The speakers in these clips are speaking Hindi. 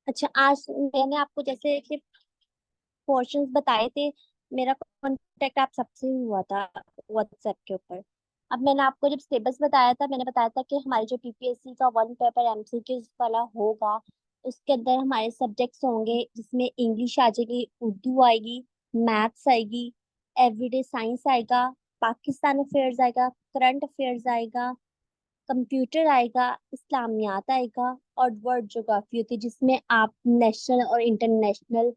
अच्छा, आज मैंने आपको जैसे कि पोर्शंस बताए थे। मेरा कांटेक्ट आप सबसे ही हुआ था व्हाट्सएप के ऊपर। अब मैंने आपको जब सिलेबस बताया था, मैंने बताया था कि हमारे जो पीपीएससी का वन पेपर एमसीक्यूज वाला होगा, उसके अंदर हमारे सब्जेक्ट्स होंगे जिसमें इंग्लिश आ जाएगी, उर्दू आएगी, मैथ्स आएगी, एवरीडे साइंस आएगा, पाकिस्तान अफेयर्स आएगा, करंट अफेयर्स आएगा, कंप्यूटर आएगा, इस्लामियात आएगा, और वर्ल्ड ज्योग्राफी होती है जिसमें आप नेशनल और इंटरनेशनल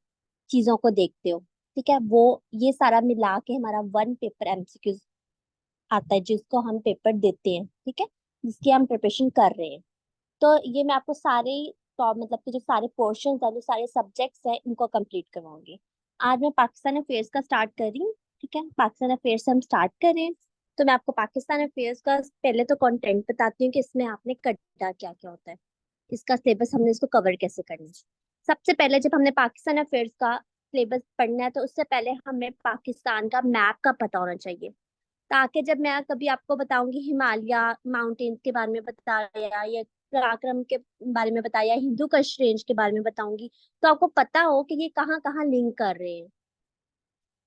चीजों को देखते हो। ठीक है, वो ये सारा मिला के हमारा वन पेपर एमसीक्यूज आता है जिसको हम पेपर देते हैं। ठीक है, जिसकी हम प्रिपरेशन कर रहे हैं। तो ये मैं आपको सारे मतलब कि जो सारे पोर्शंस है, जो सारे सब्जेक्ट्स हैं, इनको कंप्लीट करवाऊंगी। आज मैं पाकिस्तान अफेयर्स का स्टार्ट कर रही हूँ। ठीक है, पाकिस्तान अफेयर्स से हम स्टार्ट करें। तो मैं आपको पाकिस्तान अफेयर्स का पहले तो कंटेंट बताती हूँ कि इसमें आपने करना क्या क्या होता है, इसका सिलेबस हमने इसको कवर कैसे करना है। सबसे पहले जब हमने पाकिस्तान अफेयर्स का सिलेबस पढ़ना है तो उससे पहले हमें पाकिस्तान का मैप का पता होना चाहिए, ताकि जब मैं कभी आपको बताऊंगी हिमालय माउंटेन्स के बारे में बताया, या पराक्रम के बारे में बताया, हिंदू कश रेंज के बारे में बताऊंगी, तो आपको पता हो कि ये कहाँ कहाँ लिंक कर रहे हैं।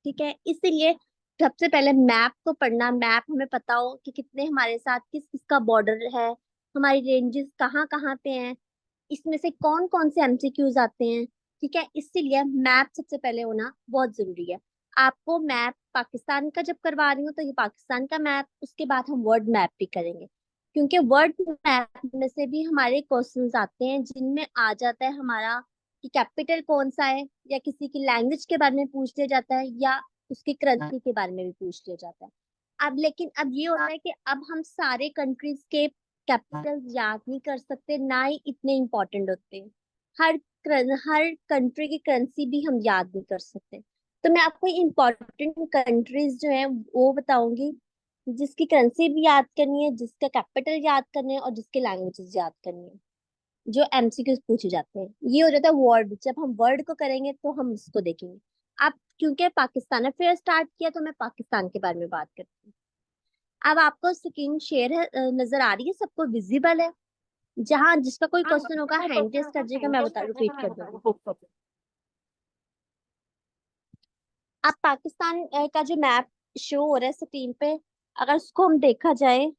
ठीक है, इसीलिए सबसे पहले मैप को पढ़ना, मैप हमें पता हो कि कितने हमारे साथ किस किसका बॉर्डर है, हमारी रेंजेस कहाँ कहाँ पे हैं, इसमें से कौन कौन से एमसीक्यूज आते हैं। ठीक है, इसीलिए मैप सबसे पहले होना बहुत जरूरी है। आपको मैप पाकिस्तान का जब करवा रही हूँ तो ये पाकिस्तान का मैप, उसके बाद हम वर्ल्ड मैप भी करेंगे, क्योंकि वर्ल्ड मैप में से भी हमारे क्वेश्चंस आते हैं जिनमें आ जाता है हमारा कि कैपिटल कौन सा है, या किसी की लैंग्वेज के बारे में पूछ लिया जाता है, या उसकी करेंसी के बारे में भी पूछ लिया जाता है। अब लेकिन अब ये होता है कि अब हम सारे कंट्रीज के कैपिटल याद नहीं कर सकते, ना ही इतने इंपॉर्टेंट होते हैं। हर कंट्री की करेंसी भी हम याद नहीं कर सकते। तो मैं आपको इम्पोर्टेंट कंट्रीज जो है वो बताऊंगी, जिसकी करेंसी भी याद करनी है, जिसका कैपिटल याद करने है, और जिसके लैंग्वेजेस याद करनी है, जो एमसीक्यूज पूछे जाते हैं। ये हो जाता है वर्ड। जब हम वर्ड को करेंगे तो हम इसको देखेंगे। अब क्योंकि पाकिस्तान अफेयर स्टार्ट किया तो मैं पाकिस्तान के बारे में बात करती हूँ। अब आपको स्क्रीन शेयर है, नजर आ रही है, सबको विजिबल है? जहां जिसका कोई क्वेश्चन होगा हैंड रेस कर दीजिएगा, मैं बता रिपीट कर दूंगी। अब पाकिस्तान का जो मैप शो हो रहा है स्क्रीन पे, अगर उसको हम देखा जाए,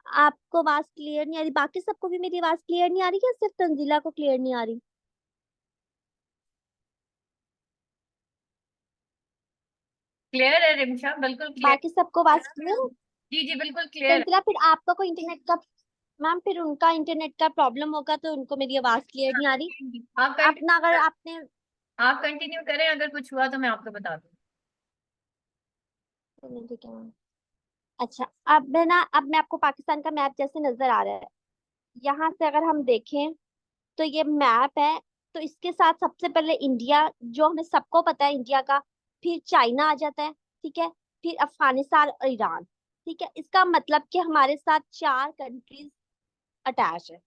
आपको आवाज क्लियर नहीं आ रही? बाकी सबको भी मेरी आवाज क्लियर नहीं आ रही, या सिर्फ तंजीला को क्लियर नहीं आ रही? क्लियर है रिमशा, बिल्कुल क्लियर। बाकी सबको आवाज क्लियर है? जी जी, बिल्कुल क्लियर। तंजीला, फिर आपका कोई इंटरनेट का, मैम फिर उनका इंटरनेट का प्रॉब्लम होगा तो उनको मेरी आवाज क्लियर नहीं आ रही। आप कंटिन्यू अपना अगर आपने, आप कंटिन्यू करें, अगर कुछ हुआ तो मैं आपको बता दूँ। ठीक है मैम। अच्छा, अब मैं आपको पाकिस्तान का मैप जैसे नजर आ रहा है, यहाँ से अगर हम देखें तो ये मैप है। तो इसके साथ सबसे पहले इंडिया, जो हमें सबको पता है इंडिया का, फिर चाइना आ जाता है। ठीक है, फिर अफगानिस्तान और ईरान। ठीक है, इसका मतलब कि हमारे साथ चार कंट्रीज अटैच है।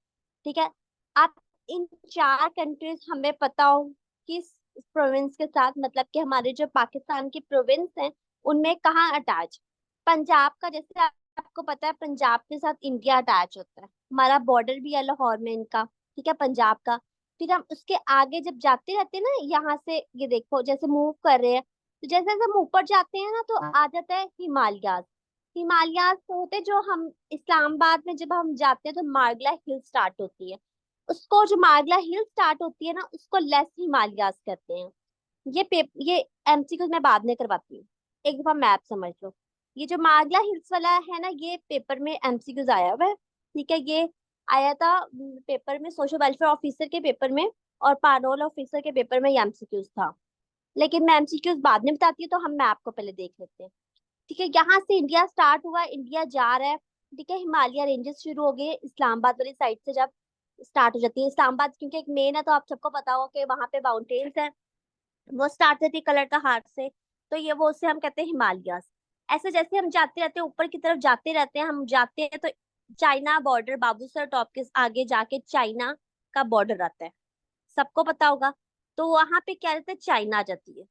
ठीक है, अब इन चार कंट्रीज हमें पता हो किस प्रोविंस के साथ, मतलब कि हमारे जो पाकिस्तान की प्रोविंस हैं उनमें कहाँ अटैच। पंजाब का, जैसे आपको पता है पंजाब के साथ इंडिया अटैच होता है, हमारा बॉर्डर भी है लाहौर में इनका। ठीक है, पंजाब का। फिर हम उसके आगे जब जाते रहते हैं ना, यहाँ से ये देखो जैसे मूव कर रहे हैं, तो जैसे जैसे हम ऊपर जाते हैं ना तो आ जाता है हिमालय। हिमालयाज होते जो हम इस्लामाबाद में जब हम जाते हैं तो मार्गला हिल स्टार्ट होती है, उसको जो मार्गला हिल स्टार्ट होती है ना उसको लेस हिमालयाज कहते हैं। ये एमसीक्यू मैं बाद में करवाती हूँ, एक दफा मैप समझ लो। ये जो मार्गला हिल्स वाला है ना, ये पेपर में एमसीक्यूज आया हुआ है। ठीक है, ये आया था पेपर में, सोशल वेलफेयर ऑफिसर के पेपर में और पारोल ऑफिसर के पेपर में एमसीक्यूज था। लेकिन मैं एमसीक्यूज बाद में बताती हूँ, तो हम मैप को पहले देख लेते हैं। ठीक है, यहाँ से इंडिया स्टार्ट हुआ, इंडिया जा रहा है। ठीक है, हिमालय रेंजेस शुरू हो गए इस्लामाबाद वाली साइड से, जब स्टार्ट हो जाती है इस्लामाबाद, क्योंकि एक मेन है तो आप सबको पता होगा कि वहां पे माउंटेन्स है। वो स्टार्ट होती है कलर का हार्ट से, तो ये वो उससे हम कहते हैं हिमालयास। ऐसे जैसे हम जाते रहते हैं ऊपर की तरफ, जाते रहते हैं, हम जाते हैं तो चाइना बॉर्डर, बाबूसर टॉप के आगे जाके चाइना का बॉर्डर आता है, सबको पता होगा। तो वहां पे क्या रहता है, चाइना आ जाती है।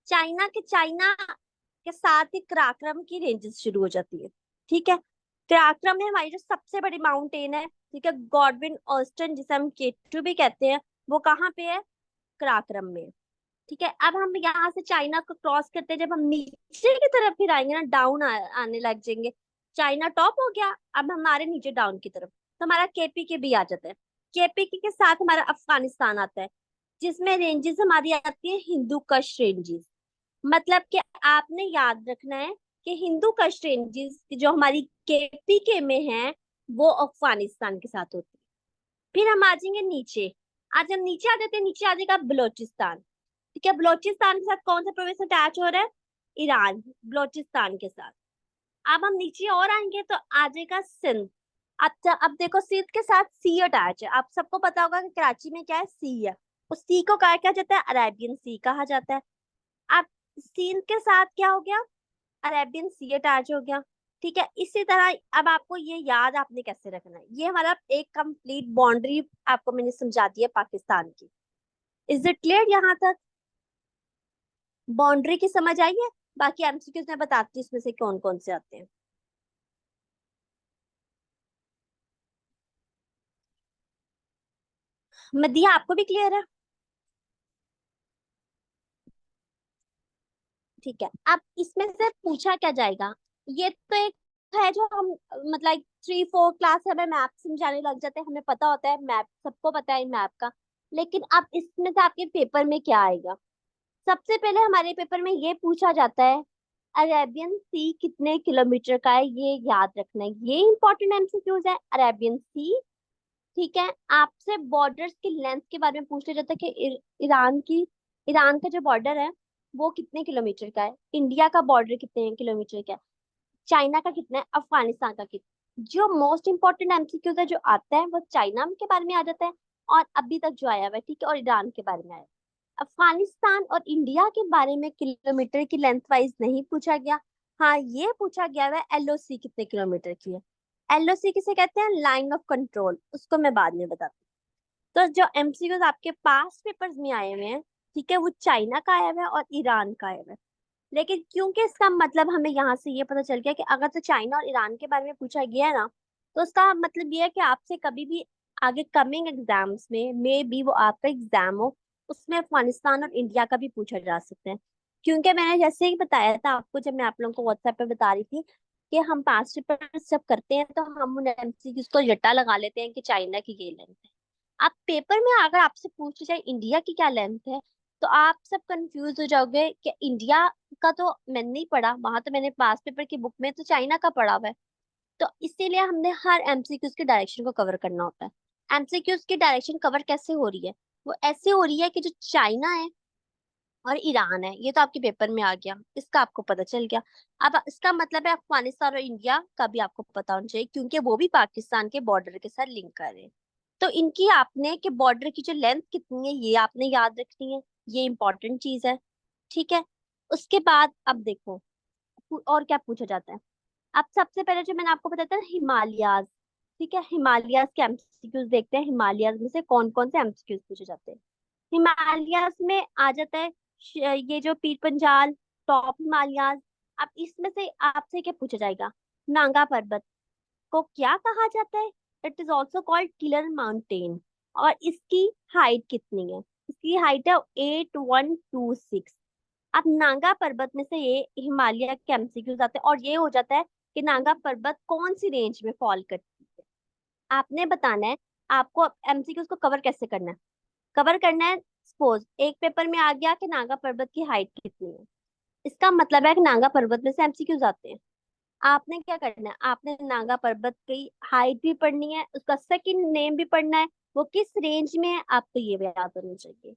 चाइना के साथ ही कराक्रम की रेंजेस शुरू हो जाती है। ठीक है, कराक्रम है हमारी जो सबसे बड़ी माउंटेन है, ठीक है। गॉडविन ऑस्टन जिसे हम K2 भी कहते हैं, वो कहाँ पे है? कराक्रम में। ठीक है। अब हम यहाँ से चाइना को क्रॉस करते हैं, जब हम नीचे की तरफ फिर आएंगे ना, डाउन आने लग जाएंगे। चाइना टॉप हो गया, अब हमारे नीचे डाउन की तरफ, तो हमारा KPK भी आ जाता है। KPK के साथ हमारा अफगानिस्तान आता है, जिसमें रेंजेस हमारी आती है हिंदू कुश रेंजेस। मतलब कि आपने याद रखना है कि हिंदू कुश रेंजेस जो हमारी KPK में है, वो अफगानिस्तान के साथ होती है। फिर हम आ जाएंगे नीचे। आज हम नीचे आ जाते हैं, नीचे आ जाएगा बलोचिस्तान। ठीक है। बलोचिस्तान के साथ कौन सा प्रोविंस अटैच हो रहा है? ईरान, बलोचिस्तान के साथ। अब हम नीचे और आएंगे तो आ जाएगा सिंध। अच्छा, अब देखो सिंध के साथ सी अटैच है। आप सबको पता होगा कि कराची में क्या है? सी है। उस सी को क्या कहा जाता है? अरेबियन सी कहा जाता है। अब सिंध के साथ क्या हो गया? अरेबियन सी अटैच हो गया। ठीक है। इसी तरह अब आपको ये याद आपने कैसे रखना है, ये हमारा एक कंप्लीट बाउंड्री आपको मैंने समझा दी है पाकिस्तान की। इज इट क्लियर यहाँ तक? बाउंड्री की समझ आई है? बाकी MCQs मैं बताती हूँ इसमें से कौन कौन से आते हैं। मदिया आपको भी क्लियर है? ठीक है। अब इसमें से पूछा क्या जाएगा? ये तो एक है जो हम मतलब 3-4 क्लास हमें मैप समझाने लग जाते हैं, हमें पता होता है मैप, सबको पता है मैप का। लेकिन अब इसमें से आपके पेपर में क्या आएगा? सबसे पहले हमारे पेपर में ये पूछा जाता है, अरेबियन सी कितने किलोमीटर का है? ये याद रखना है, ये इंपॉर्टेंट MCQs है, अरेबियन सी। ठीक है। आपसे बॉर्डर्स की लेंथ के बारे में पूछ लिया जाता है कि ईरान का जो बॉर्डर है वो कितने किलोमीटर का है, इंडिया का बॉर्डर कितने किलोमीटर का है, चाइना का कितना है, अफगानिस्तान का कितना। जो मोस्ट इंपॉर्टेंट MCQs है जो आता है वो चाइना के बारे में आ जाता है, और अभी तक जो आया हुआ है, ठीक है, और ईरान के बारे में आया है। अफगानिस्तान और इंडिया के बारे में किलोमीटर की लेंथ वाइज नहीं पूछा गया। हाँ, ये पूछा गया है LOC कितने किलोमीटर की है। LOC किसे कहते हैं? लाइन ऑफ कंट्रोल, उसको मैं बाद में बताती हूँ। तो जो MCQs आपके पास पेपर्स में आए हुए हैं, ठीक है, वो चाइना का आया हुआ है और ईरान का आया हुआ है। लेकिन क्योंकि इसका मतलब हमें यहाँ से ये पता चल गया कि अगर तो चाइना और ईरान के बारे में पूछा गया है ना, तो उसका मतलब ये है कि आपसे कभी भी आगे कमिंग एग्जाम्स में मे बी वो आपका एग्जाम हो, उसमें अफगानिस्तान और इंडिया का भी पूछा जा सकता है। क्योंकि मैंने जैसे ही बताया था आपको, जब मैं आप लोगों को व्हाट्सएप पे बता रही थी कि हम पास्ट पेपर जब करते हैं तो हम उन MCQs को रट्टा लगा लेते हैं कि चाइना की ये लेंथ है। आप पेपर में अगर आपसे पूछ जाए इंडिया की क्या लेंथ है, तो आप सब कंफ्यूज हो जाओगे कि इंडिया का तो मैंने नहीं पढ़ा, वहां तो मैंने पास पेपर की बुक में तो चाइना का पढ़ा हुआ है। तो इसीलिए हमने हर MCQs की डायरेक्शन को कवर करना होता है। MCQs की डायरेक्शन कवर कैसे हो रही है? वो ऐसे हो रही है कि जो चाइना है और ईरान है, ये तो आपके पेपर में आ गया, इसका आपको पता चल गया। अब इसका मतलब है अफगानिस्तान और इंडिया का भी आपको पता होना चाहिए, क्योंकि वो भी पाकिस्तान के बॉर्डर के साथ लिंक कर रहे हैं। तो इनकी आपने कि बॉर्डर की जो लेंथ कितनी है ये आपने याद रखनी है, ये इंपॉर्टेंट चीज है। ठीक है। उसके बाद अब देखो और क्या पूछा जाता है। अब सबसे पहले जो मैंने आपको बताया था हिमालयाज, ठीक है, हिमालयाज के MCQs देखते हैं, हिमालयाज में से कौन कौन से MCQs पूछे जाते हैं। हिमालयाज में आ जाता है ये जो पीर पंजाल, टॉप हिमालयाज। अब इसमें से आपसे क्या पूछा जाएगा? नांगा पर्वत को क्या कहा जाता है? It is also called killer mountain. और इसकी हाइट कितनी है? इसकी हाइट है 8126। अब नांगा पर्वत में से ये हिमालय के MCQs आते हैं, और ये हो जाता है कि नांगा पर्वत कौन सी रेंज में फॉल करती है। आपने बताना है आपको MCQs को कवर कैसे करना है। कवर करना है, सपोज एक पेपर में आ गया कि नागा पर्वत की हाइट कितनी है, इसका मतलब है कि नागा पर्वत में से MCQs आते हैं। आपने क्या करना है, आपने नागा पर्वत की हाइट भी पढ़नी है, उसका सेकंड नेम भी पढ़ना है, वो किस रेंज में है आपको ये भी याद होना चाहिए।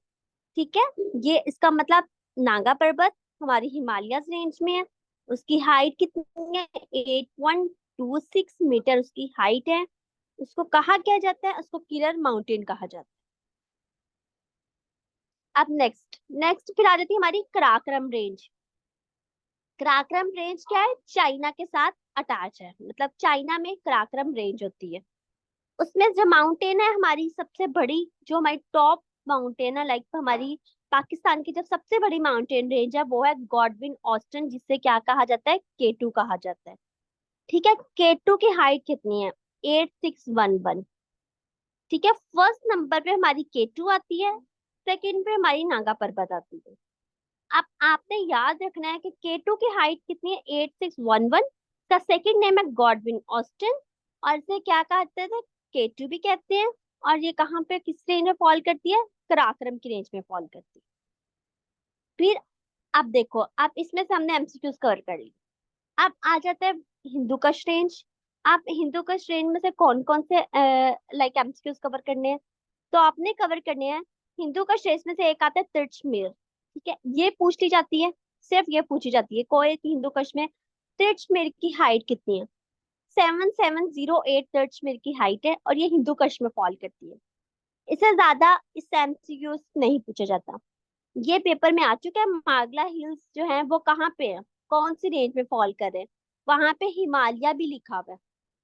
ठीक है। ये इसका मतलब नागा पर्वत हमारी हिमालय रेंज में है, उसकी हाइट कितनी है? 8126 मीटर उसकी हाइट है। उसको कहा क्या जाता है? उसको किलर माउंटेन कहा जाता है। अब नेक्स्ट नेक्स्ट फिर आ जाती है हमारी कराकरम रेंज। कराकरम रेंज क्या है? चाइना के साथ अटैच है, मतलब चाइना में कराकरम रेंज होती है। उसमें जो माउंटेन है हमारी सबसे बड़ी, जो हमारी टॉप माउंटेन है, लाइक हमारी पाकिस्तान की जो सबसे बड़ी माउंटेन रेंज है वो है गॉडविन ऑस्टन, जिसे क्या कहा जाता है? K2 कहा जाता है। ठीक है। K2 की हाइट कितनी है? 8611। ठीक है, फर्स्ट नंबर पे हमारी K2 आती है, सेकंड पे हमारी नागा पर्वत आती है। अब आपने याद रखना है कि K2 की हाइट कितनी है, 8611। का सेकंड नेम है गॉडविन ऑस्टिन, और इसे क्या कहते थे, K2 भी कहते हैं। और ये कहाँ पे किस रेंज में फॉल करती है, कराक्रम की रेंज में फॉल करती है। फिर अब देखो, अब इसमें से हमने एमसीक्यूज कवर कर ली। अब आ जाता है हिंदू कश रेंज। आप हिंदू कश रेंज में से कौन कौन से लाइक एमसीक्यूज कवर करने हैं, तो आपने कवर करने हैं। हिंदू कश रेंज में से एक आता है तिरछमेर, ठीक है, ये पूछ ली जाती है, सिर्फ ये पूछी जाती है कोई की हिंदू कश में तिरछमेर की हाइट कितनी है। 7708 तिरछमेर की हाइट है, और ये हिंदू कश में फॉल करती है। इससे ज्यादा इससे एमसीक्यूज नहीं पूछा जाता। ये पेपर में आ चुका है, मागला हिल्स जो है वो कहाँ पे है, कौन सी रेंज में फॉल कर रहे हैं। वहां पे हिमालय भी लिखा हुआ है,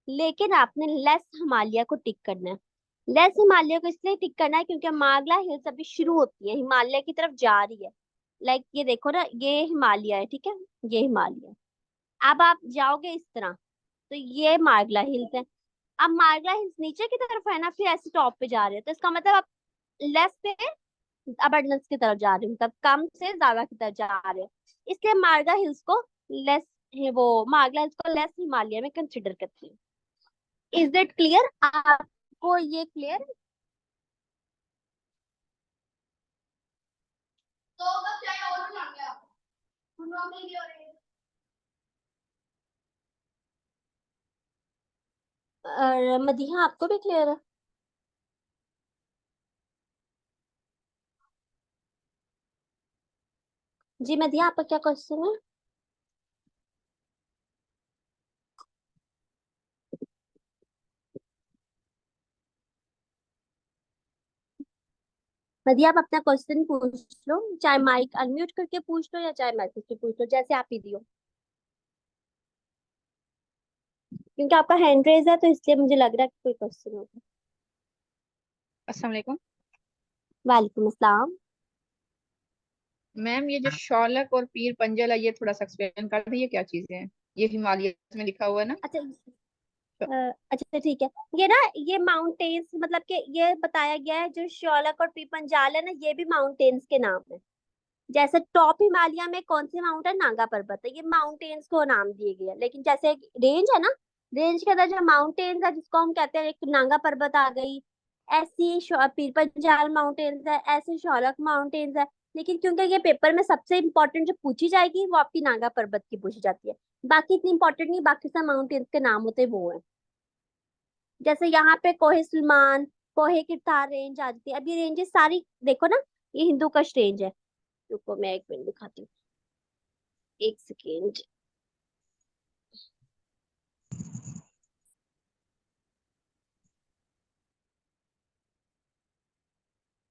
लेकिन आपने लेस हिमालय को टिक करना है। लेस हिमालय को इसलिए टिक करना है क्योंकि मागला हिल्स अभी शुरू होती है, हिमालय की तरफ जा रही है। लाइक ये देखो ना, ये हिमालय है, ठीक है, ये हिमालय है। अब आप जाओगे इस तरह, तो ये मागला हिल्स है। अब मागला हिल्स नीचे की तरफ है ना, फिर ऐसे टॉप पे जा रहे हैं, तो इसका मतलब आप लेस से अबंडेंस की तरफ जा रहे हो, मतलब कम से ज्यादा की तरफ जा रहे हो। इसलिए मार्गा हिल्स को लेस, वो मार्गला हिल्स को लेस हिमालय में कंसिडर करते हैं। इज इट क्लियर आपको, ये क्लियर? तो बस चाय और बना लिया आप। सुनो मेरी और मदीहा आपको भी क्लियर है? जी मदीहा, आपका क्या क्वेश्चन है? मदीहा, आप अपना क्वेश्चन पूछ लो, चाहे माइक अनम्यूट करके पूछ लो या चाहे मैसेज से पूछ लो, जैसे आप ही दियो। क्योंकि आपका हैंड रेज है, तो इसलिए मुझे लग रहा है कि कोई क्वेश्चन होगा। अस्सलाम वालेकुम वालेकुम अस्सलाम। मैम। ये जो शौलक और पीर पंजल है, ये थोड़ा सा एक्सप्लेन कर दीजिए क्या चीजें हैं। ये हिमालय में लिखा हुआ है ना। अच्छा, अच्छा ठीक है। ये ना, ये माउंटेन्स मतलब कि ये बताया गया है, जो शौलक और पीपंजाल है ना, ये भी माउंटेन्स के नाम है। जैसे टॉप हिमालय में कौन सी माउंटेन, नागा पर्वत है, ये माउंटेन्स को नाम दिए गए हैं। लेकिन जैसे एक रेंज है ना, रेंज के अंदर जो माउंटेन्स है जिसको हम कहते हैं, एक नागा पर्वत आ गई, ऐसी पीर पंजाल माउंटेन्स है, ऐसे शौलक माउंटेन्स है। लेकिन क्योंकि ये पेपर में सबसे इंपॉर्टेंट जो पूछी जाएगी वो आपकी नागा पर्वत की पूछी जाती है, बाकी इतनी इंपॉर्टेंट नहीं, बाकी सब माउंटेन्स के नाम होते हैं, वो है। जैसे यहाँ पे कोहे सुलेमान, कोहे किरतार रेंज आ जाती है। अब ये रेंजेस सारी देखो ना, ये हिंदू कश रेंज है। रुको मैं एक मिनट दिखाती हूँ, एक सेकेंड।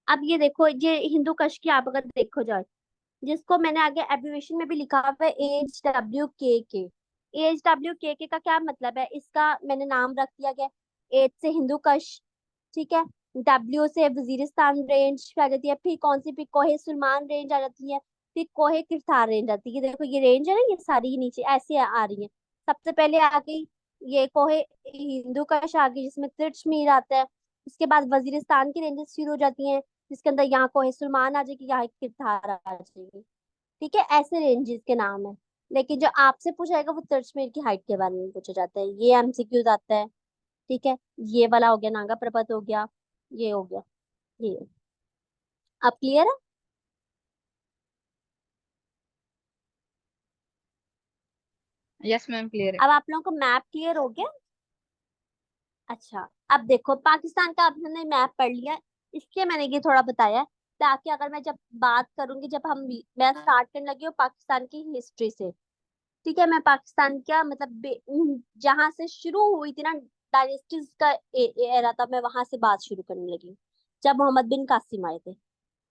अब ये देखो, ये हिंदू कश की आप अगर देखो जाए, जिसको मैंने आगे एब्रिविएशन में भी लिखा हुआ है, HWKK। HWKK का क्या मतलब है, इसका मैंने नाम रख दिया गया। एच से हिंदू कश, ठीक है, डब्ल्यू से वजीरिस्तान रेंज आ जाती है, फिर कौन सी, फिर कोहे सुलेमान रेंज आ जाती है, फिर कोहे किरतार रेंज आती है। देखो ये रेंज है ना, ये सारी नीचे ऐसे आ रही है। सबसे पहले आ गई ये कोहे हिंदू कश आ गई, जिसमें तिरछमीर आता है। उसके बाद वजीरिस्तान की रेंजेस शुरू हो जाती हैं, जिसके अंदर यहाँ कोहे सुलेमान आ जाएगी, यहाँ किरतार आ जाएगी। ठीक है, ऐसे रेंजेस के नाम है। लेकिन जो आपसे पूछा जाएगा वो तिरछमीर की हाइट के बारे में पूछा जाता है, ये एमसीक्यूज आता है। ठीक है, ये वाला हो गया, नागा पर्वत हो गया, ये हो गया, ये। अब क्लियर है? यस मैम, क्लियर है। अब आप लोगों को मैप क्लियर हो गया? अच्छा, अब देखो पाकिस्तान का अब हमने मैप पढ़ लिया, इसलिए मैंने ये थोड़ा बताया है, ताकि अगर मैं जब बात करूंगी, जब मैं स्टार्ट करने लगी हूँ पाकिस्तान की हिस्ट्री से, ठीक है, मैं पाकिस्तान का मतलब जहां से शुरू हुई थी ना डायनेस्टीज का एरा था, मैं वहां से बात शुरू करने लगी, जब मोहम्मद बिन कासिम आए थे,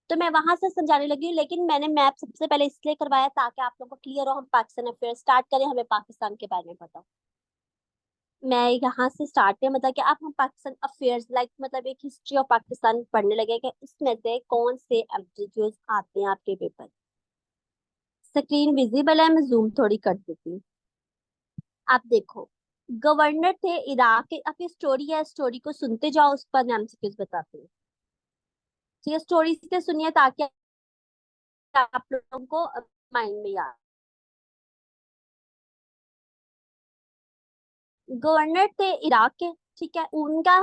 तो मैं वहां से समझाने लगी। लेकिन मैंने मैप सबसे पहले इसलिए करवाया ताकि आप लोगों को क्लियर हो, हम पाकिस्तान अफेयर स्टार्ट करें, हमें पाकिस्तान के बारे में पता हो। मैं यहाँ से स्टार्ट है, मतलब कि आप हम पाकिस्तान अफेयर्स लाइक मतलब एक हिस्ट्री ऑफ पाकिस्तान पढ़ने लगे कि इसमें से कौन से एमसीक्यूज आते हैं आपके पेपर। स्क्रीन विजिबल है, मैं जूम थोड़ी कर देती हूँ। आप देखो, गवर्नर थे इराक के। आपकी स्टोरी है, स्टोरी को सुनते जाओ, उस पर एमसीक्यूज बताते हैं। ठीक है, स्टोरी से सुनिए ताकि आप लोगों को माइंड में याद। गवर्नर थे इराक के, ठीक है। उनका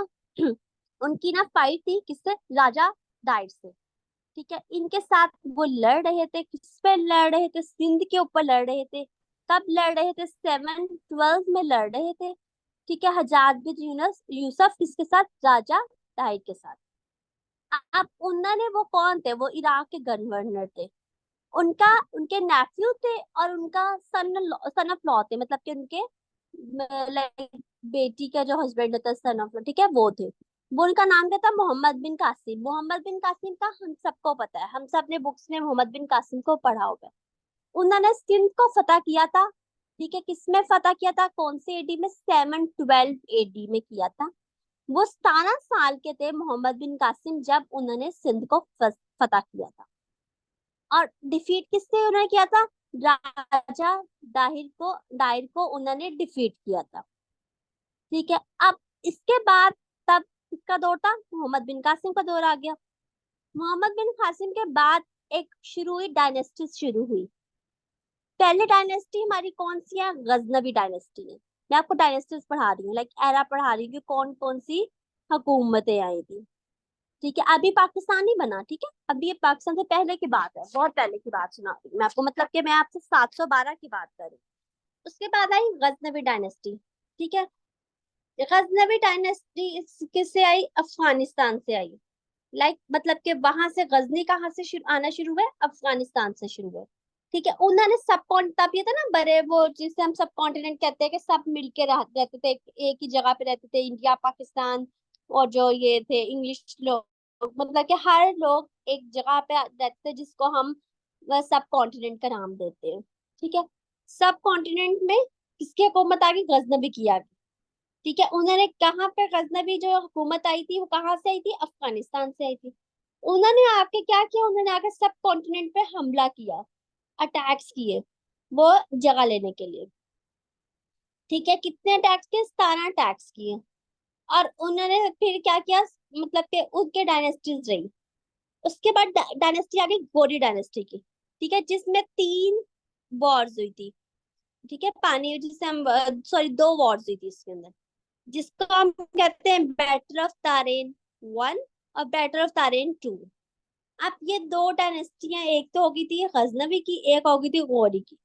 उनकी ना फाइट थी किससे, राजा डायर से। ठीक है, इनके साथ वो लड़ रहे थे, किस पे लड़ रहे थे, सिंध के ऊपर लड़ रहे थे। कब लड़ रहे थे, 712 में लड़ रहे थे। ठीक है, हजाज बिन यूनस यूसुफ किसके साथ, राजा डायर के साथ। अब उन्होंने, वो कौन थे, वो इराक के गवर्नर थे। उनका, उनके नेफ्यू थे और उनका सन सन ऑफ लॉ थे, मतलब कि उनके लाइक बेटी का जो हस्बैंड होता है, सन ऑफ लॉ, ठीक है, वो थे। वो उनका नाम क्या था, मोहम्मद बिन कासिम। मोहम्मद बिन कासिम का हम सबको पता है, हम सब ने बुक्स में मोहम्मद बिन कासिम को पढ़ा होगा। उन्होंने सिंध को फतह किया था। ठीक है, किसमें फतह किया था, कौन से एडी में, 712 एडी में किया था। वो 17 साल के थे मोहम्मद बिन कासिम जब उन्होंने सिंध को फतह किया था। और डिफीट किससे उन्होंने किया था, राजा डाहिर को उन्होंने डिफीट किया था। ठीक है, अब इसके बाद, तब किसका दौर था, मोहम्मद बिन कासिम का दौर आ गया। मोहम्मद बिन कासिम के बाद एक शुरू हुई डायनेस्टी शुरू हुई। पहले डायनेस्टी हमारी कौन सी है, गजनवी डायनेस्टी है। मैं आपको डायनेस्टीज पढ़ा रही हूँ, लाइक एरा पढ़ा रही हूँ कि कौन कौन सी हुकूमतें आई थी। ठीक है, अभी पाकिस्तान ही बना, ठीक है, अभी ये पाकिस्तान से पहले की बात है, बहुत पहले की बात सुना रही हूँ मैं आपको, मतलब कि मैं आपसे 712 की बात कर रही हूँ। उसके बाद आई गजनवी डायनेस्टी। ठीक है, गजनवी डायनेस्टी किससे आई, अफगानिस्तान से आई। लाइक मतलब कि वहां से गजनी कहाँ से आना शुरू हुआ, अफगानिस्तान से शुरू हुआ। ठीक है, उन्होंने सब तब ये था ना, बड़े वो जिसे हम सब कॉन्टिनेंट कहते हैं, कि सब मिलके रहते थे, एक ही जगह पे रहते थे, इंडिया पाकिस्तान। और जो ये थे इंग्लिश लोग, मतलब कि हर लोग एक जगह पे रहते थे, जिसको हम सब कॉन्टिनेंट का नाम देते हैं। ठीक है, सब कॉन्टिनेंट में किसकी हुकूमत आ गई, गजनबी की आ गई। ठीक है, उन्होंने कहाँ पे, गजनबी जो हुकूमत आई थी वो कहाँ से आई थी, अफगानिस्तान से आई थी। उन्होंने आके क्या किया, उन्होंने आके सब कॉन्टिनेंट पे हमला किया, अटैक्स किए, वो जगह लेने के लिए। ठीक है, कितने अटैक्स किए, 17 अटैक्स किए। और उन्होंने फिर क्या किया, मतलब कि उनके डायनेस्टीज रही। उसके बाद डायनेस्टी आ गई गौरी डायनेस्टी की। ठीक है, जिसमें 3 वॉर्स हुई थी। ठीक है, पानी जिसे हम, सॉरी, 2 वॉर्स हुई थी इसके अंदर, जिसको हम कहते हैं बैटल ऑफ तारेन 1 और बैटल ऑफ तारेन 2। अब ये 2 डायनेस्टियां, एक तो होगी थी गजनवी की, एक होगी थी गौरी की।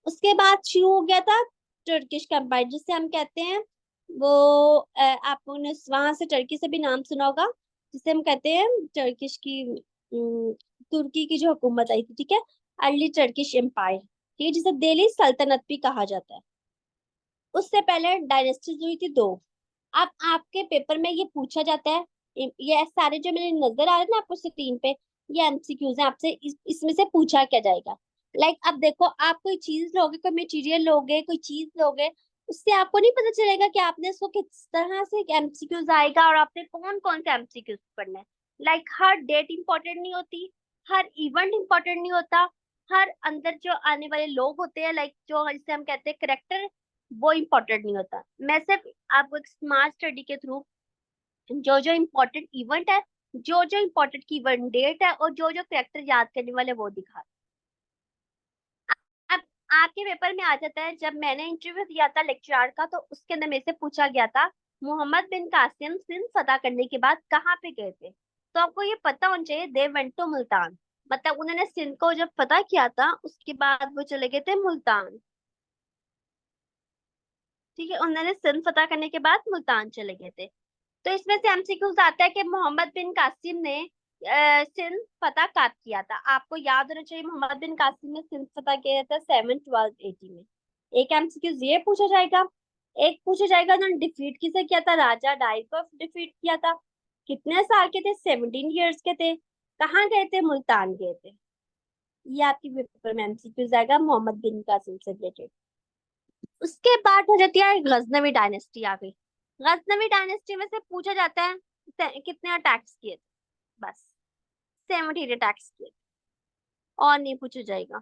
उसके बाद शुरू हो गया था टर्किश एम्पायर, जिसे हम कहते हैं वो, आपने वहां से टर्की से भी नाम सुना होगा, जिसे हम कहते हैं टर्किश की, तुर्की की जो हुकूमत आई थी। ठीक है, अर्ली टर्किश एम्पायर, ठीक है, जिसे दिल्ली सल्तनत भी कहा जाता है। उससे पहले डायनेस्टीज हुई थी 2। अब आपके पेपर में ये पूछा जाता है, ये सारे जो मेरे नजर आ रहे हैं ना आपको स्क्रीन पे, ये एमसीक्यूज हैं, आपसे इसमें से पूछा क्या जाएगा। लाइक अब देखो, आप कोई चीज लोगे, कोई मटेरियल लोगे, कोई चीज लोगे, उससे आपको नहीं पता चलेगा कि आपने इसको किस तरह से एमसीक्यूज आएगा और आपने कौन कौन से एमसीक्यूज पढ़ना है। लाइक हर डेट इंपॉर्टेंट नहीं होती, हर इवेंट इंपॉर्टेंट नहीं होता, हर अंदर जो आने वाले लोग होते हैं, लाइक जो जिसे हम कहते हैं करेक्टर, वो इम्पोर्टेंट नहीं होता। मैं सिर्फ आपको एक स्मार्ट स्टडी के थ्रू जो जो इम्पोर्टेंट इवेंट है, जो जो इम्पोर्टेंट की इवेंट डेट है और जो जो करेक्टर याद करने वाले वो दिखा। अब आपके पेपर में आ जाता है, जब मैंने इंटरव्यू दिया था लेक्चरर का, तो उसके अंदर मेरे से पूछा गया था, मोहम्मद बिन कासिम सिंध फतह करने के बाद कहाँ पे गए थे। तो आपको ये पता होना चाहिए, दे वेंट टू मुल्तान। मतलब उन्होंने सिंध को जब फतह किया था, उसके बाद वो चले गए थे मुल्तान। ठीक है, उन्होंने सिंध फतह करने के बाद मुल्तान चले गए थे। तो इसमें से एमसीक्यूज आता है कि मोहम्मद बिन कासिम ने सिंध फतह कब किया था। आपको याद होना चाहिए, मोहम्मद बिन कासिम ने सिंध फतह किया था 712 AD में। एक एमसीक्यूज ये पूछा जाएगा। एक पूछा जाएगा उन्होंने डिफीट किसे किया था, राजा डायर को डिफीट किया था। कितने साल के थे, 17 ईयर्स के थे। कहाँ गए थे, मुल्तान गए थे। ये आपकी पेपर में एमसीक्यूज आएगा मोहम्मद बिन कासिम से रिलेटेड। उसके बाद हो जाती है गजनवी डायनेस्टी आ गई। गजनवी डायनेस्टी में से पूछा जाता है कितने अटैक्स किए थे, बस 70 अटैक्स किए थे, और नहीं पूछा जाएगा।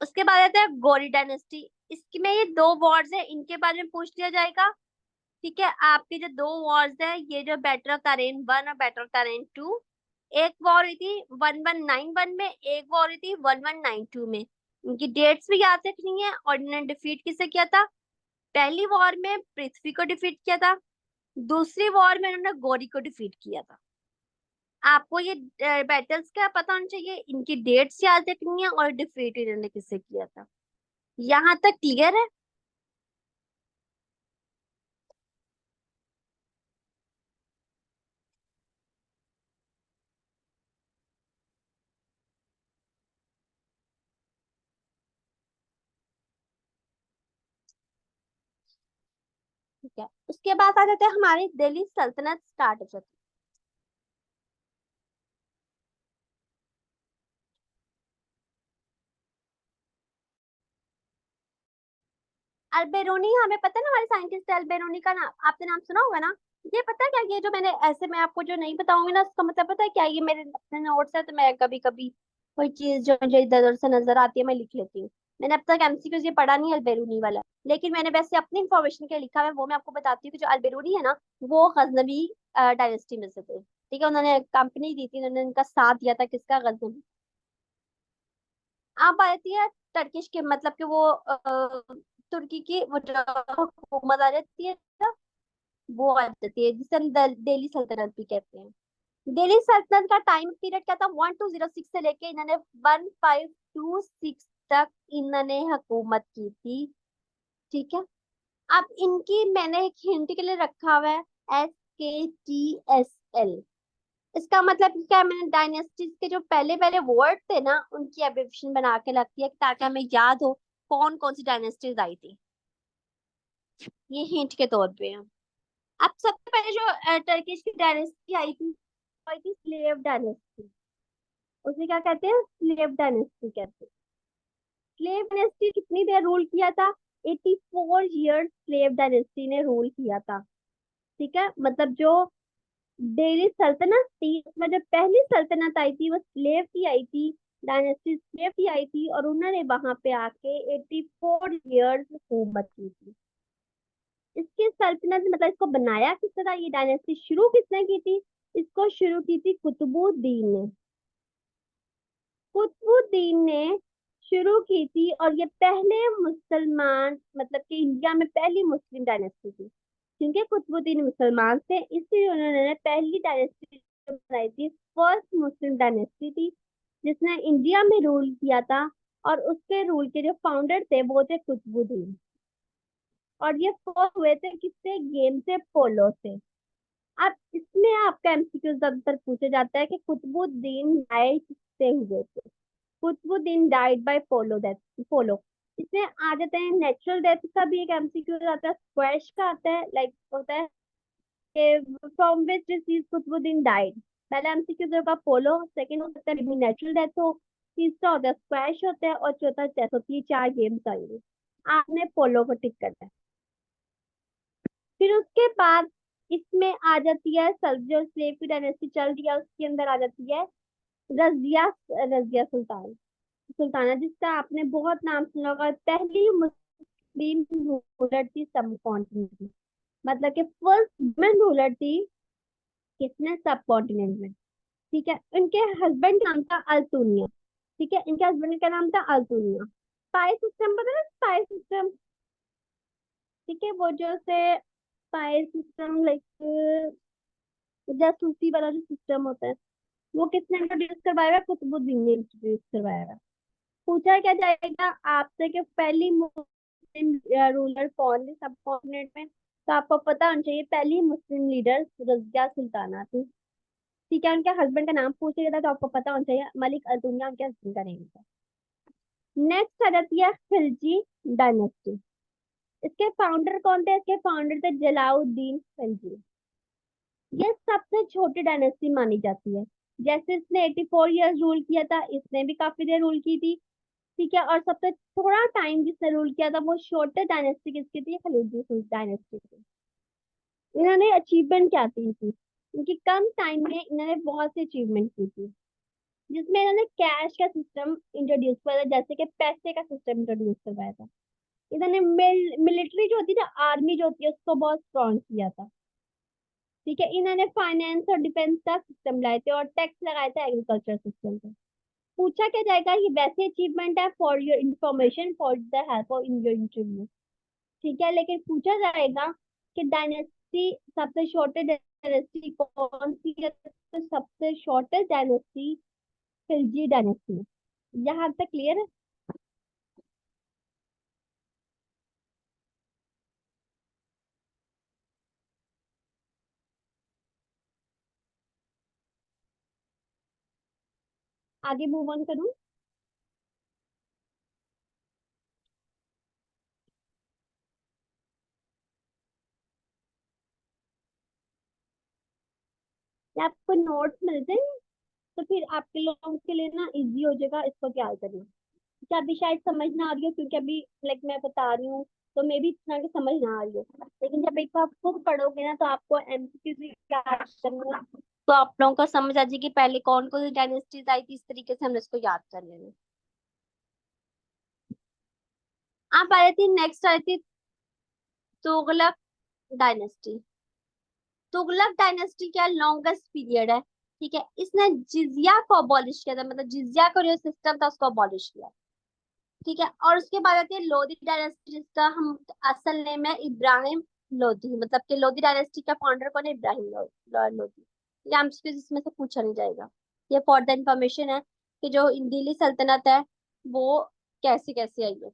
उसके बाद आता है गौरी डायनेस्टी। इसकी में ये दो वॉर्स है, इनके बारे में पूछ लिया जाएगा। ठीक है, आपके जो दो वॉर्स है, ये जो बैटल ऑफ तरेन 1 और बैटल ऑफ तरेन 2, एक वॉर हुई थी 1191 में, एक वॉर हुई थी 1192 में। इनकी डेट्स भी याद रखनी है। और इन्होंने डिफीट किसे किया था? पहली वॉर में पृथ्वी को डिफीट किया था, दूसरी वॉर में इन्होंने गौरी को डिफीट किया था। आपको ये बैटल्स का पता होना चाहिए, इनकी डेट्स याद रखनी है और डिफीट इन्होंने किससे किया था। यहाँ तक क्लियर है? ठीक है, उसके बाद आ जाते हैं हमारी दिल्ली सल्तनत स्टार्ट हो जाती है। अल्बेरोनी, हमें पता है ना हमारे साइंटिस्ट अल्बेरोनी का नाम, आपने नाम सुना होगा ना। ये पता है क्या, ये जो मैंने ऐसे मैं आपको जो नहीं बताऊंगी ना, उसका मतलब पता है क्या, ये मेरे अपने नोट्स है, तो मैं कभी कभी कोई चीज जो मुझे इधर उधर से नजर आती है मैं लिख लेती हूँ। मैंने अब तक एमसीक्यूज ये पढ़ा नहीं अल्बेरूनी वाला, लेकिन मैंने वैसे अपनी इंफॉर्मेशन के लिए लिखा है, वो मैं आपको बताती हूँ कि जो अल्बेरूनी है ना, वो गजनवी डायनेस्टी में से थे। ठीक है, उन्होंने कंपनी दी थी, उन्होंने उनका साथ दिया था, किसका? गजनवी। आप आती है टर्किश के, मतलब कि वो तुर्की की वो जो हुकूमत आ जाती है ना, वो आ जाती है, जिसे हम दिल्ली सल्तनत भी कहते हैं। दिल्ली सल्तनत का टाइम पीरियड क्या था? 1206 से लेके इन्होंने 1526 तक इन्होंने हुकूमत की थी। ठीक है, अब इनकी मैंने एक हिंट के लिए रखा हुआ है SKTSL। इसका मतलब क्या है? मैंने डायनेस्टीज के जो पहले पहले वर्ड थे ना, उनकी एब्रिविएशन बना के रखी है ताकि हमें याद हो कौन कौन सी डायनेस्टीज आई थी। ये हिंट के तौर पे है। अब सबसे पहले जो टर्किश की डायनेस्टी आई थी स्लेव डायनेस्टी। उसे क्या कहते हैं? स्लेव डायनेस्टी कहते हैं। स्लेव डायनेस्टी कितनी देर रूल किया था? 84 ईयर्स स्लेव डायनेस्टी ने रूल किया था। ठीक है, मतलब जो दिल्ली सल्तनत थी, उसमें जो पहली सल्तनत आई थी वो स्लेव की आई थी, डायनेस्टी स्लेव की आई थी, और उन्होंने वहां पे आके 84 ईयर्स हुकूमत की थी। इसकी सल्तनत मतलब इसको बनाया किस तरह, ये डायनेस्टी शुरू किसने की थी? इसको शुरू की थी कुतुबुद्दीन ने। कुतुबुद्दीन ने शुरू की थी, और ये पहले मुसलमान, मतलब कि इंडिया में पहली मुस्लिम डायनेस्टी थी। क्योंकि कुतुबुद्दीन मुसलमान थे, इसलिए उन्होंने पहली डायनेस्टी बनाई थी, फर्स्ट मुस्लिम डायनेस्टी थी, जिसने इंडिया में रूल किया था। और उसके रूल के जो फाउंडर थे वो थे कुतुबुद्दीन। और ये फर्स्ट हुए थे किससे? गेम से, पोलो से। अब इसमें आपका एमसीक्यू ज्यादातर पूछा जाता है कि कुतुबुद्दीन आए किससे हुए थे। Qutbuddin died by polo death, polo. इसमें आ जाते हैं नेचुरल डेथ का भी एक एमसीक्यू आता है, स्क्वैश का आता है, लाइक होता है कि from which disease Qutubuddin died. पहला एमसीक्यू जो होगा पोलो, सेकंड हो सकता है नेचुरल डेथ हो, तीसरा होता है स्क्वैश होता है, और चौथा डेथ होती है। चार गेम्स आएंगे, आपने पोलो को टिक करना है। फिर उसके बाद इसमें आ जाती है जो स्लेव की डायनेस्टी चल रही है, उसके अंदर आ जाती है रजिया, रजिया सुल्तान, सुल्ताना, जिसका आपने बहुत नाम सुना होगा। पहली मुस्लिम रूलर थी सब कॉन्टिनेंट में, मतलब कि फर्स्ट वुमेन रूलर थी किसने? सब कॉन्टिनेंट में। ठीक है, इनके हस्बैंड नाम था अल्तुनिया। ठीक है, इनके हस्बैंड का नाम था अल्तुनिया। स्पाई सिस्टम पता है? स्पाई सिस्टम, ठीक है, वो जो से स्पाई सिस्टम लाइक जासूसी वाला जो सिस्टम होता है, वो किसने इंट्रोड्यूस करवाया? कुतुबुद्दीन ने इंट्रोड्यूस करवाया। पूछा क्या जाएगा आपसे कि पहली मुस्लिम रूलर कौन थी सब कॉन्टिनेंट में, तो आपको पता होना चाहिए पहली मुस्लिम लीडर रज़िया सुल्ताना थी। ठीक है, उनके हस्बैंड का नाम पूछा गया था, तो आपको पता होना चाहिए मलिक अल्तुनिया उनके हस्बैंड का नेम था। नेक्स्ट आ जाती है खिलजी डायनेस्टी। इसके फाउंडर कौन थे? इसके फाउंडर थे जलाउद्दीन खिलजी। ये सबसे छोटी डायनेस्टी मानी जाती है। जैसे इसने 84 ईयर्स रूल किया था, इसने भी काफी देर रूल की थी। ठीक है, और सबसे थोड़ा टाइम जिसने रूल किया था वो शॉर्टेस्ट डायनेस्टी किसकी थी? खिलजी डायनेस्टी की। इन्होंने अचीवमेंट क्या की थी? इनकी कम टाइम में इन्होंने बहुत सी अचीवमेंट की थी, जिसमें इन्होंने कैश का सिस्टम इंट्रोड्यूस किया था, जैसे कि पैसे का सिस्टम इंट्रोड्यूस करवाया था। इन्होंने मिलिट्री जो होती है ना, आर्मी जो होती है, उसको बहुत स्ट्रॉन्ग किया था। ठीक है, इन्होंने फाइनेंस और डिफेंस का सिस्टम लाए थे और टैक्स लगाया था एग्रीकल्चर सिस्टम पे। पूछा क्या जाएगा, ये वैसे अचीवमेंट है for your information for the help of in your interview. ठीक है, लेकिन पूछा जाएगा कि डायनेस्टी, सबसे शॉर्टेस्ट डायनेस्टी कौन सी है, तो सबसे शॉर्टेस्ट डायनेस्टी खिलजी डायनेस्टी है। यहाँ तक क्लियर है? आगे मूव ऑन करूँ? या आपको नोट्स मिलते हैं तो फिर आपके लोगों के लिए ना इजी हो जाएगा इसको क्या करना। क्या अभी शायद समझ ना आ रही हो, क्योंकि अभी लाइक मैं बता रही हूँ तो मे भी इतना की समझ ना आ रही हो, लेकिन जब एक बार खुद पढ़ोगे ना तो आपको एमसीक्यू याद करना, तो आप लोगों को समझ आ जाएगी पहले कौन कौन सी डायनेस्टीज आई थी, इस तरीके से हमने इसको याद कर लेना। आप आई थी, नेक्स्ट आई थी तुगलक डायनेस्टी। तुगलक डायनेस्टी क्या लॉन्गेस्ट पीरियड है। ठीक है, इसने जिजिया को अबॉलिश किया था, मतलब जिजिया का जो सिस्टम था उसको अबॉलिश किया। ठीक है, और उसके बाद आती है लोधी डायनेस्टी, जिसका हम असल नेम है इब्राहिम लोधी, मतलब कि लोधी डायनेस्टी का फाउंडर कौन है, इब्राहिम लोधी। ये हमसे इसमें से पूछा नहीं जाएगा, ये फॉर द इंफॉर्मेशन है कि जो दिल्ली सल्तनत है वो कैसे कैसे आई है।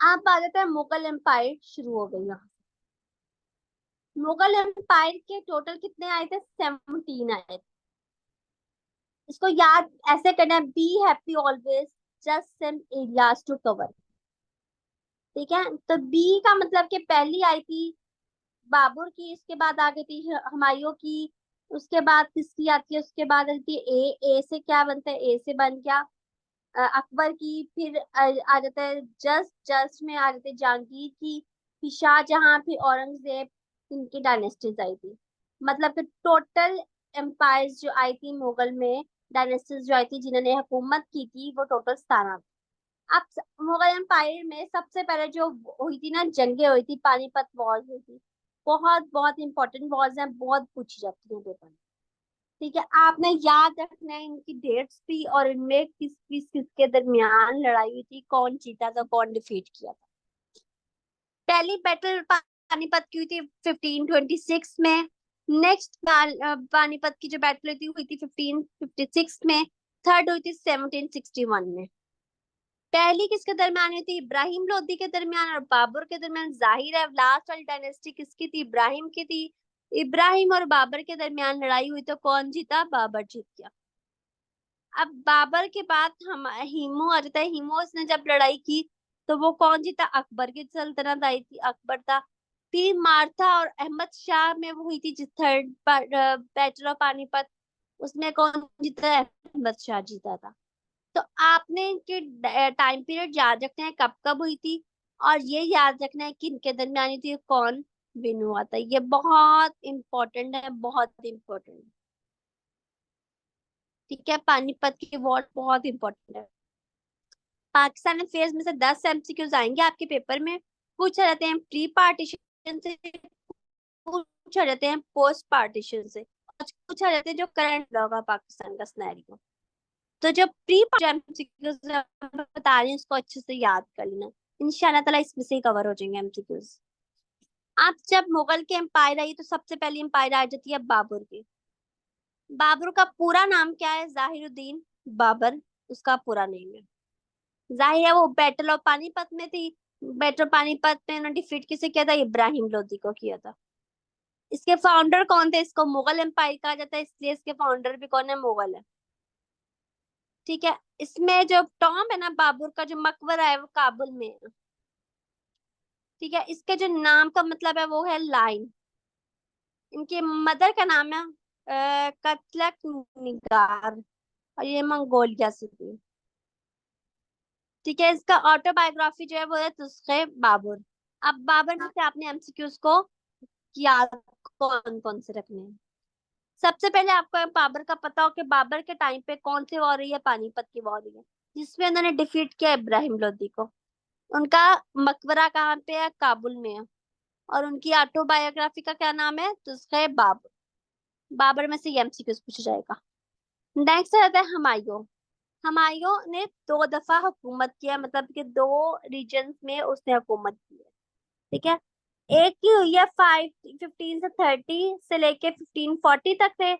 आप आ जाते हैं मुगल एम्पायर शुरू हो गई यहाँ। मुगल एम्पायर के टोटल कितने आए थे, 17 आए थे। इसको याद ऐसे करना है, be happy always, just some areas to cover. ठीक है, तो बी का मतलब कि पहली आई थी बाबर की, इसके बाद आ गई थी हुमायूं की, उसके बाद किसकी आती है, उसके बाद आती है ए से क्या बनता है, ए से बन गया अकबर की, फिर आ जाता है जस्ट जस्ट में आ जाते हैं जहांगीर की, फिर शाहजहां, फिर औरंगजेब, इनकी डायनेस्टीज आई थी। मतलब कि टोटल एम्पायर्स जो आई थी मुगल में, डायनेस्टीज जो आई थी जिन्होंने हुकूमत की थी, वो टोटल 17। अब मुगल एम्पायर में सबसे पहले जो हुई थी ना, जंगे हुई थी, पानीपत वॉर हुई थी। बहुत बहुत इंपॉर्टेंट वॉर्स हैं, बहुत पूछी जाती है पेपर में। ठीक है, आपने याद रखना है इनकी डेट्स भी, और इनमें किसके दरमियान लड़ाई हुई थी, कौन जीता था, कौन डिफीट किया था। पहली बैटल पानीपत की हुई थी 1526 में। नेक्स्ट पानीपत की जो बैटल हुई थी 1556 में। थर्ड हुई थी 1761 में। पहली किसके दरमियान हुई थी, इब्राहिम लोदी के दरमियान और बाबर के दरमियान। जाहिर है लास्ट वाली डायनेस्टी किसकी थी, इब्राहिम की थी। इब्राहिम और बाबर के दरमियान लड़ाई हुई तो कौन जीता, बाबर जीत गया। अब बाबर के बाद हम हिमू आ जाता है, हिमू ने जब लड़ाई की तो वो कौन जीता, अकबर की सल्तनत आई थी, अकबर था। फिर मार्था और अहमद शाह में वो हुई थी जिस थर्ड बैटल ऑफ पानीपत, उसमें कौन जीता, अहमद शाह जीता था। तो आपने इनके टाइम पीरियड याद रखना है कब कब हुई थी, और ये याद रखना है कि इनके दरमियान थी कौन विन हुआ था। ये बहुत इंपॉर्टेंट है, बहुत इंपॉर्टेंट। ठीक है, पानीपत की वॉर बहुत इंपॉर्टेंट है। पाकिस्तान अफेयर्स में से 10 एमसीक्यूज आएंगे आपके पेपर में। पूछा जाते हैं प्री पार्टीशन से, पूछा जाते हैं पोस्ट पार्टीशन से, और पूछा जाते हैं जो करंट होगा पाकिस्तान का सिनेरियो। तो जो प्री एमसीक्यूज बता रही हूँ उसको अच्छे से याद कर लेना, इंशाल्लाह ताला इसमें से ही कवर हो जाएंगे एमसीक्यूज। आप जब मुगल के एम्पायर आई तो सबसे पहली एम्पायर आ जाती है बाबर की। बाबर का पूरा नाम क्या है, जाहिरुद्दीन बाबर उसका पूरा नेम है। जाहिर है वो बैटल ऑफ पानीपत में थी, बैटल ऑफ पानीपत में उन्होंने डिफीट किसे किया था, इब्राहिम लोदी को किया था। इसके फाउंडर कौन थे, इसको मुगल एम्पायर कहा जाता है, इसलिए इसके फाउंडर भी कौन है, मुगल है। ठीक है, इसमें जो टॉम है ना बाबर का, जो मकबरा है वो काबुल में है। ठीक है, इसके जो नाम का मतलब है वो है लाइन। इनके मदर का नाम है कतलक निगार, और ये मंगोलिया से थी। ठीक है, इसका ऑटोबायोग्राफी जो है वो है तुस्खे बाबर। अब बाबर में से आपने एमसीक्यूज को याद कौन कौन से रखने हैं। सबसे पहले आपको बाबर का पता हो कि बाबर के टाइम पे कौन सी वॉर हुई है, पानीपत की वॉर हुई है, जिसमें उन्होंने डिफीट किया इब्राहिम लोदी को। उनका मकबरा कहाँ पे है? काबुल में है। और उनकी ऑटोबायोग्राफी का क्या नाम है? तो उसका है बाबर। बाबर में से एमसीक्यू पूछा जाएगा। नेक्स्ट आता है हुमायूं। हुमायूं ने 2 दफा हुकूमत किया, मतलब कि 2 रीजन्स में उसने हुकूमत की है। ठीक है। एक की हुई है 1530 से लेके 1540 तक रहे।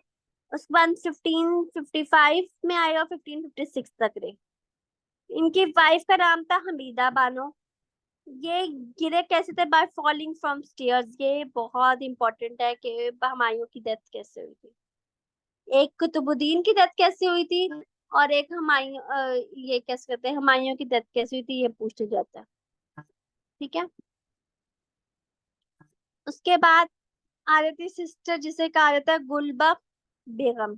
उसके बाद 1555 में आए और 1556 तक रहे। इनकी वाइफ का नाम था हमीदा बानो। ये गिरे कैसे थे? By falling from stairs. ये बहुत इंपॉर्टेंट है कि हुमायूं की डेथ कैसे हुई थी। एक कुतुबुद्दीन की डेथ कैसे हुई थी, और एक हुमायूं ये कैसे कहते हैं, हुमायूं की डेथ कैसे हुई थी, ये पूछा जाता है। ठीक है। उसके बाद आ रही थी सिस्टर, जिसे कहा जाता है गुलबख बेगम।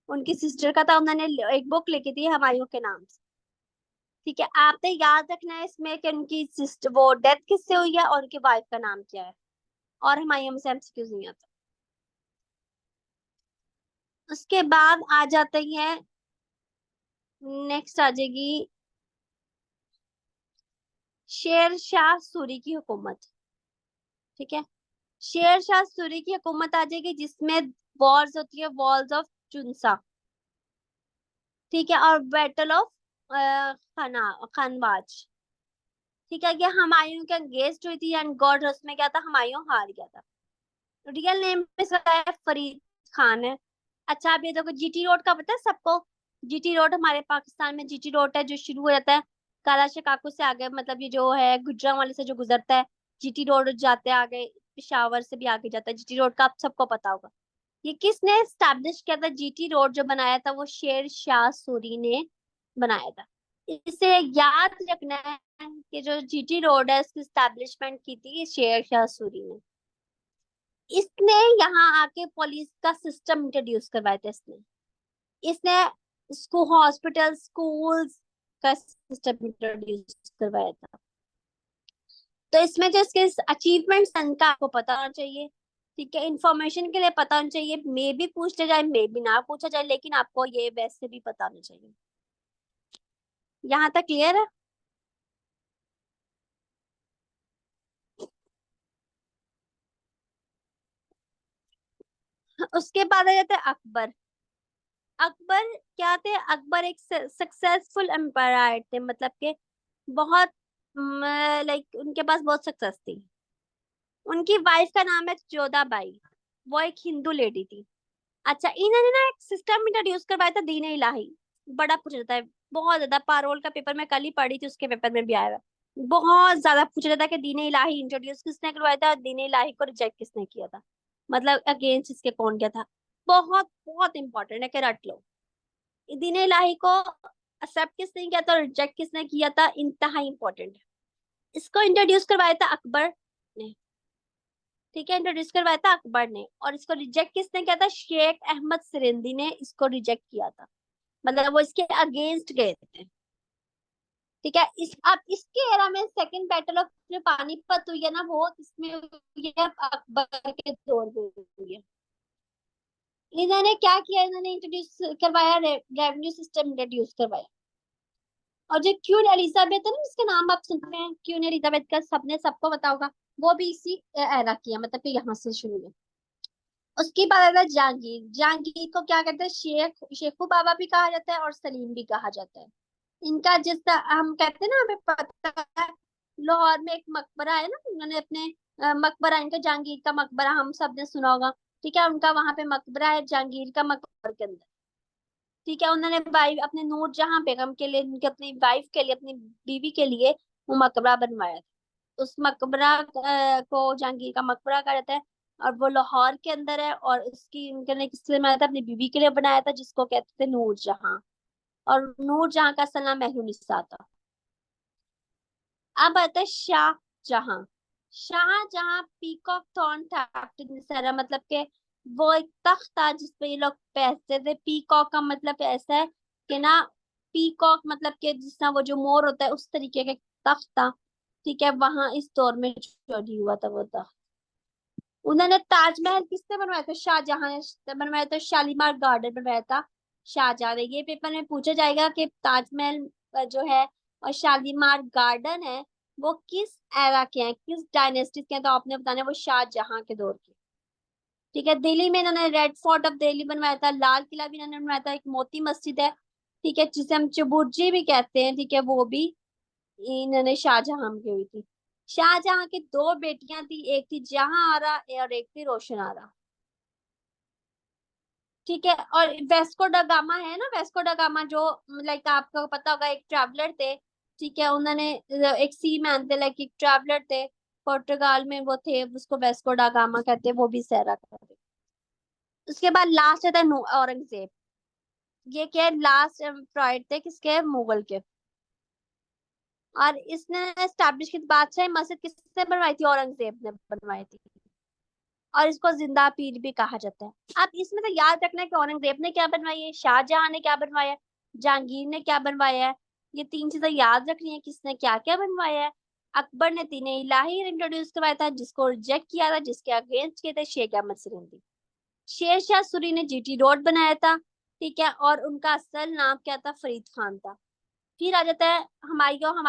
उनकी सिस्टर का था, उन्होंने एक बुक लिखी थी हुमायूं के नाम से। ठीक है। आपने याद रखना है इसमें कि उनकी सिस्टर वो डेथ किससे हुई है और उनकी वाइफ का नाम क्या है। और हुमायूं में से एमसीक्यूज नहीं आता। उसके बाद आ जाते हैं, नेक्स्ट आ जाएगी शेर शाह सूरी की हुकूमत। ठीक है। शेर शाह सूरी की हुकूमत आ जाएगी, जिसमें वॉर्स होती है, वॉल्स ऑफ चुनसा। ठीक है। और बैटल ऑफ खाना खानवाज। ठीक है। ये हुमायूं के अगेंस्ट हुई थी एंड गॉड, उसमें क्या था, हुमायूं हार गया था। रियल नेम इसका है फरीद खान है। अच्छा, आप ये देखो, जीटी रोड का पता है सबको? जीटी रोड हमारे पाकिस्तान में जीटी रोड है, जो शुरू हो जाता है काला शिकागो से आगे, मतलब ये जो है गुजरांवाले से जो गुजरता है, जीटी रोड जाते हैं आगे, पिशावर से भी आगे जाता है जीटी रोड का, आप सबको पता होगा। ये किसने स्टैब्लिश किया था? जीटी रोड जो बनाया था वो शेर शाह सूरी ने बनाया था। इसे याद रखना है कि जो जीटी रोड है इसकी स्टैब्लिशमेंट की थी शेर शाह सूरी ने। इसने यहाँ आके पुलिस का सिस्टम इंट्रोड्यूस करवाया था। इसने इसने स्कूल, हॉस्पिटल, स्कूल्स का सिस्टम इंट्रोड्यूस करवाया था। तो इसमें जो इसके अचीवमेंट्स का आपको पता होना चाहिए। ठीक है। इंफॉर्मेशन के लिए पता होना चाहिए, मे भी पूछा जाए मे भी ना पूछा जाए, लेकिन आपको ये वैसे भी पता होना चाहिए। यहाँ तक क्लियर है? उसके बाद आ जाते हैं अकबर। अकबर क्या थे? अकबर एक सक्सेसफुल एम्पायर थे, मतलब के बहुत, लाइक उनके पास बहुत सक्सेस थी। उनकी वाइफ का नाम है जोधाबाई। वो एक हिंदू लेडी थी। अच्छा, इन्होंने ना एक सिस्टम इंट्रोड्यूस करवाया था, दीन इलाही। बड़ा पूछ जाता है, बहुत ज्यादा। पारोल का पेपर में कल ही पढ़ी थी, उसके पेपर में भी आया हुआ। बहुत ज्यादा पूछा जाता है कि दीन इलाही इंट्रोड्यूस किसने करवाया था और दीन इलाही को रिजेक्ट किसने किया था, मतलब अगेंस्ट इसके कौन किया था। बहुत बहुत इंपॉर्टेंट है कि रट लो। दीन इलाही को एक्सेप्ट किसने किया था और रिजेक्ट किसने किया था, इंतहा इंपॉर्टेंट है। इसको इंट्रोड्यूस करवाया था अकबर ने। ठीक है। इंट्रोड्यूस करवाया था अकबर ने, और इसको रिजेक्ट किसने किया था? शेख अहमद सिरिंदी ने इसको रिजेक्ट किया था, मतलब वो इसके अगेंस्ट गए थे। ठीक है। इस अब इसके एरा में सेकंड बैटल ऑफ जो पानीपत हुई है ना, वो इसमें हुई है अकबर के दौर में हुई है। इन्होंने क्या किया? इन्होंने इंट्रोड्यूस करवाया, रेवेन्यू सिस्टम इंट्रोड्यूस करवाया। और जो क्वीन एलिजाबेथ है ना, जिसका नाम आप सुनते हैं, क्वीन एलिजाबेथ का सबने सबको पता होगा, वो भी इसी एरा की है, मतलब कि यहाँ से शुरू है। उसके बाद आता है जहांगीर। जहांगीर को क्या कहते हैं? शेखू बाबा भी कहा जाता है और सलीम भी कहा जाता है। इनका जिस हम कहते हैं ना, हमें पता है लाहौर में एक मकबरा है ना, उन्होंने अपने मकबरा, इनका जहांगीर का मकबरा हम सब ने सुना होगा। ठीक है। उनका वहां पे मकबरा है जहांगीर का, मकबरे के अंदर। ठीक है। उन्होंने वाइफ अपने नूर जहां बेगम के लिए, उनके अपनी वाइफ के लिए, अपनी बीवी के लिए वो मकबरा बनवाया था। उस मकबरा को जहांगीर का मकबरा कहा जाता है। और वो लाहौर के अंदर है, और उसकी उनने किसके लिए बनाया था? अपनी बीवी के लिए बनाया था, जिसको कहते थे नूर जहां। और नूर जहां का असल नाम मेहरुनिसा था। अब आता है शाहजहां। शाहजहां पीकॉक थॉर्न था, मतलब के वो एक तख्त था जिसपे ये लोग बैठते थे। पीकॉक का मतलब ऐसा है कि ना, पीकॉक मतलब के जिस तरह वो जो मोर होता है उस तरीके का एक तख्त था। ठीक है। वहां इस दौर में चोरी हुआ था वो तख्त। उन्होंने ताजमहल किसने बनवाया था? शाहजहां ने बनवाया था। शालीमार गार्डन बनवाया था शाहजहां ने। ये पेपर में पूछा जाएगा कि ताजमहल जो है और शालीमार गार्डन है, वो किस एरा के हैं, किस डायनेस्टी के हैं, तो आपने बताना है वो शाहजहां के दौर के। ठीक है, दिल्ली में इन्होंने रेड फोर्ट ऑफ दिल्ली बनवाया था, लाल किला भी इन्होंने बनवाया था, एक मोती मस्जिद है, ठीक है, जिसे हम चबुर्जी भी कहते हैं, ठीक है, वो भी इन्होंने शाहजहां की हुई थी। शाहजहां की दो बेटियां थी, एक थी जहां आरा और एक थी रोशन आरा। ठीक है, और वेस्को दा गामा है ना, वेस्को दा गामा जो लाइक आपको पता होगा एक ट्रैवलर थे। ठीक है, उन्होंने एक सी मैन थे, लाइक एक ट्रैवलर थे, पुर्तगाल में वो थे, उसको वेस्को दा गामा कहते हैं, वो भी सैरा करते। उसके बाद लास्ट था औरंगजेब। ये क्या है, लास्ट एम्प्लॉयर थे किसके, मुगल के। और इसने एस्टैब्लिश की बादशाही मस्जिद किसने बनवाई थी, औरंगजेब ने बनवाई थी। और इसको जिंदा पीर भी कहा जाता है। अब इसमें तो याद रखना है कि औरंगजेब ने क्या बनवाई है, शाहजहां ने क्या बनवाया है, जहांगीर ने क्या बनवाया है। ये तीन चीजें याद रखनी है, किसने क्या क्या बनवाया है। अकबर ने तीन इलाही इंट्रोड्यूस करवाया था, जिसको रिजेक्ट किया था, जिसके अगेंस्ट किए थे शेख अहमद सिरंदी। शेर शाह सूरी ने जीटी रोड बनाया था। ठीक है, और उनका असल नाम क्या था, फरीद खान था। फिर आ जाता है हुमायूं।